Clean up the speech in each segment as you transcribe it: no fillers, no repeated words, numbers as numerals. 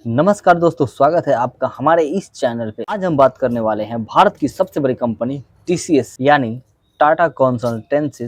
नमस्कार दोस्तों, स्वागत है आपका हमारे इस चैनल पे। आज हम बात करने वाले हैं भारत की सबसे बड़ी कंपनी टीसीएस यानी टाटा कंसल्टेंसी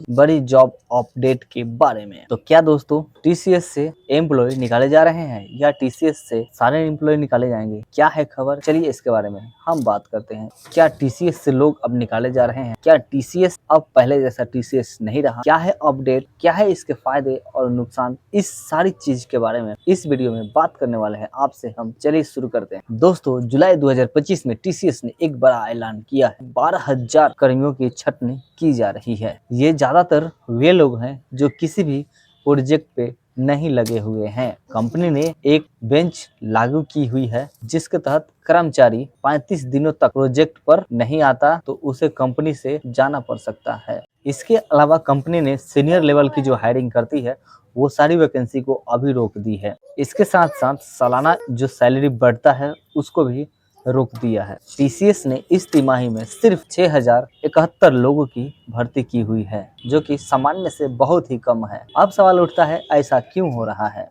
बड़ी जॉब अपडेट के बारे में। तो क्या दोस्तों टीसीएस से एम्प्लॉय निकाले जा रहे हैं या टीसीएस से सारे एम्प्लॉय निकाले जाएंगे? क्या है खबर, चलिए इसके बारे में हम बात करते हैं। क्या टीसीएस से लोग अब निकाले जा रहे हैं? क्या टीसीएस अब पहले जैसा टीसीएस नहीं रहा? क्या है अपडेट, क्या है इसके फायदे और नुकसान, इस सारी चीज के बारे में इस वीडियो में बात करने वाले हैं आपसे हम। चलिए शुरू करते हैं। दोस्तों जुलाई 2025 में टीसीएस ने एक बड़ा ऐलान किया है। 12,000 कर्मियों की छटनी की जा रही है। ये ज्यादातर वे लोग हैं जो किसी भी प्रोजेक्ट पे नहीं लगे हुए हैं। कंपनी ने एक बेंच लागू की हुई है जिसके तहत कर्मचारी 35 दिनों तक प्रोजेक्ट पर नहीं आता तो उसे कंपनी से जाना पड़ सकता है। इसके अलावा कंपनी ने सीनियर लेवल की जो हायरिंग करती है वो सारी वैकेंसी को अभी रोक दी है। इसके साथ साथ सालाना जो सैलरी बढ़ता है उसको भी रोक दिया है। टीसीएस ने इस तिमाही में सिर्फ 6,071 लोगों की भर्ती की हुई है, जो कि सामान्य से बहुत ही कम है। अब सवाल उठता है ऐसा क्यों हो रहा है,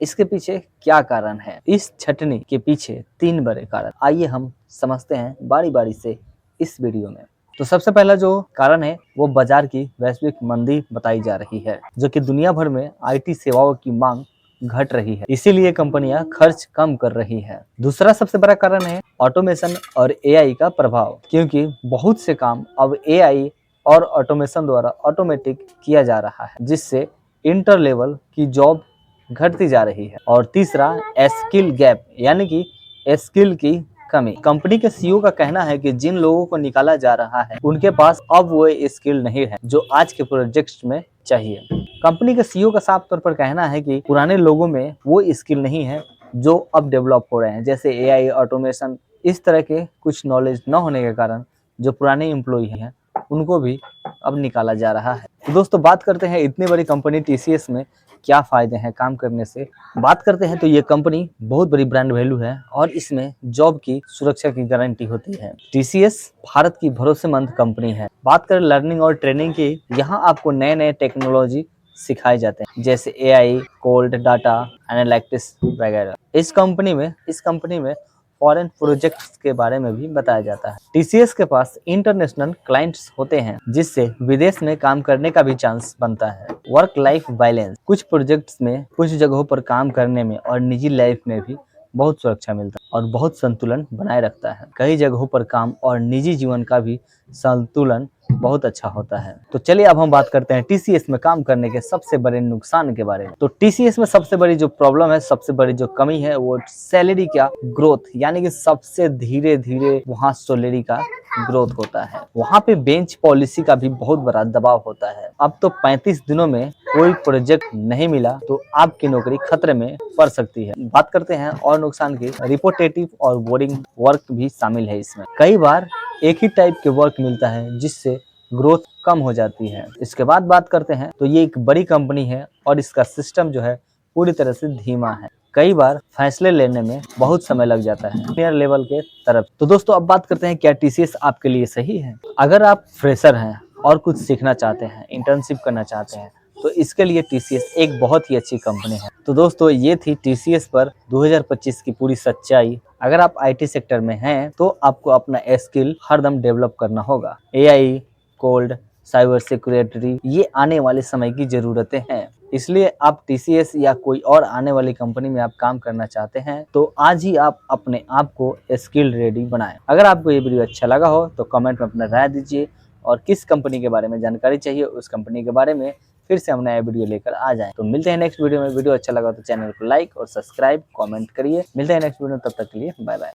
इसके पीछे क्या कारण है? इस छटनी के पीछे 3 बड़े कारण आइए हम समझते हैं बारी बारी से इस वीडियो में। तो सबसे पहला जो कारण है वो बाजार की वैश्विक मंदी बताई जा रही है, जो कि दुनिया भर में आईटी सेवाओं की मांग घट रही है, इसीलिए कंपनियां खर्च कम कर रही है। दूसरा सबसे बड़ा कारण है ऑटोमेशन और एआई का प्रभाव, क्योंकि बहुत से काम अब एआई और ऑटोमेशन द्वारा ऑटोमेटिक किया जा रहा है, जिससे इंटर लेवल की जॉब घटती जा रही है। और तीसरा स्किल गैप यानी कि स्किल की कमी। कंपनी के सीईओ का कहना है कि जिन लोगों को निकाला जा रहा है उनके पास अब वो स्किल नहीं है जो आज के प्रोजेक्ट्स में चाहिए। कंपनी के सीईओ का साफ तौर पर कहना है कि पुराने लोगों में वो स्किल नहीं है जो अब डेवलप हो रहे हैं, जैसे एआई, ऑटोमेशन, इस तरह के कुछ नॉलेज न होने के कारण जो पुराने एम्प्लॉय हैं उनको भी अब निकाला जा रहा है। तो दोस्तों बात करते हैं इतनी बड़ी कंपनी टीसीएस में क्या फायदे हैं काम करने से। बात करते हैं तो ये कंपनी बहुत बड़ी ब्रांड वैल्यू है और इसमें जॉब की सुरक्षा की गारंटी होती है। टीसीएस भारत की भरोसेमंद कंपनी है। बात करें लर्निंग और ट्रेनिंग की, यहाँ आपको नए नए टेक्नोलॉजी सिखाए जाते हैं, जैसे एआई, कोल्ड डाटा एनालिटिक्स वगैरह। इस कंपनी में फॉरेन प्रोजेक्ट्स के बारे में भी बताया जाता है। टीसीएस के पास इंटरनेशनल क्लाइंट्स होते हैं, जिससे विदेश में काम करने का भी चांस बनता है। वर्क लाइफ बैलेंस, कुछ प्रोजेक्ट्स में कुछ जगहों पर काम करने में और निजी लाइफ में भी बहुत सुरक्षा मिलता है और बहुत संतुलन बनाए रखता है। कई जगहों पर काम और निजी जीवन का भी संतुलन बहुत अच्छा होता है। तो चलिए अब हम बात करते हैं टीसीएस में काम करने के सबसे बड़े नुकसान के बारे में। तो टीसीएस में सबसे बड़ी जो प्रॉब्लम है, सबसे बड़ी जो कमी है वो सैलरी का ग्रोथ, यानी कि सबसे धीरे धीरे वहाँ सैलरी का ग्रोथ होता है। वहाँ पे बेंच पॉलिसी का भी बहुत बड़ा दबाव होता है। अब तो 35 दिनों में कोई प्रोजेक्ट नहीं मिला तो आपकी नौकरी खतरे में पड़ सकती है। बात करते हैं और नुकसान की, रिपोर्टेटिव और बोरिंग वर्क भी शामिल है इसमें। कई बार एक ही टाइप के वर्क मिलता है जिससे ग्रोथ कम हो जाती है। इसके बाद बात करते हैं तो ये एक बड़ी कंपनी है और इसका सिस्टम जो है पूरी तरह से धीमा है। कई बार फैसले लेने में बहुत समय लग जाता है सीनियर लेवल के तरफ। तो दोस्तों अब बात करते हैं क्या टीसीएस आपके लिए सही है। अगर आप फ्रेशर हैं और कुछ सीखना चाहते हैं, इंटर्नशिप करना चाहते हैं, तो इसके लिए टीसीएस एक बहुत ही अच्छी कंपनी है। तो दोस्तों ये थी टीसीएस पर 2025 की पूरी सच्चाई। अगर आप आईटी सेक्टर में हैं तो आपको अपना स्किल हरदम डेवलप करना होगा। एआई, कोल्ड, साइबर सिक्योरिटी, ये आने वाले समय की जरूरतें हैं। इसलिए आप टीसीएस या कोई और आने वाली कंपनी में आप काम करना चाहते हैं तो आज ही आप अपने आप को स्किल रेडी बनाएं। अगर आपको ये वीडियो अच्छा लगा हो तो कमेंट में अपना राय दीजिए और किस कंपनी के बारे में जानकारी चाहिए उस कंपनी के बारे में फिर से हम नया वीडियो लेकर आ जाएं। तो मिलते हैं नेक्स्ट वीडियो में। वीडियो अच्छा लगा तो चैनल को लाइक और सब्सक्राइब, कमेंट करिए। मिलते हैं नेक्स्ट वीडियो में, तब तक के लिए बाय बाय।